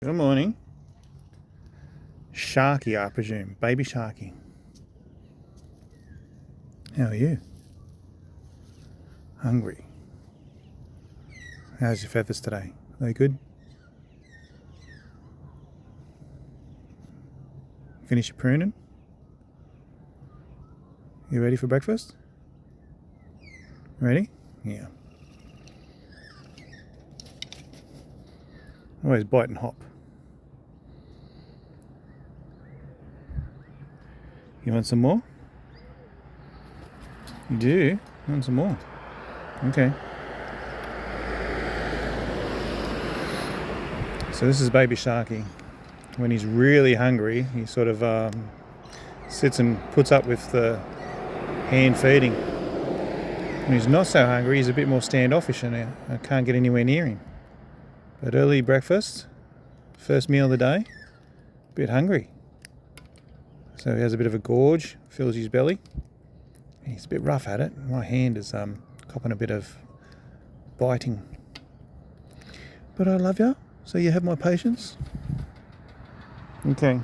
Good morning. Sharky, I presume. Baby Sharky. How are you? Hungry. How's your feathers today? Are they good? Finish your pruning? You ready for breakfast? Ready? Yeah. Always bite and hop. You want some more? You do? You want some more? Okay. So this is Baby Sharky. When he's really hungry, he sort of sits and puts up with the hand feeding. When he's not so hungry, he's a bit more standoffish and I can't get anywhere near him. But early breakfast, first meal of the day, a bit hungry. So he has a bit of a gorge, fills his belly. He's a bit rough at it. My hand is copping a bit of biting. But I love you, so you have my patience. Okay.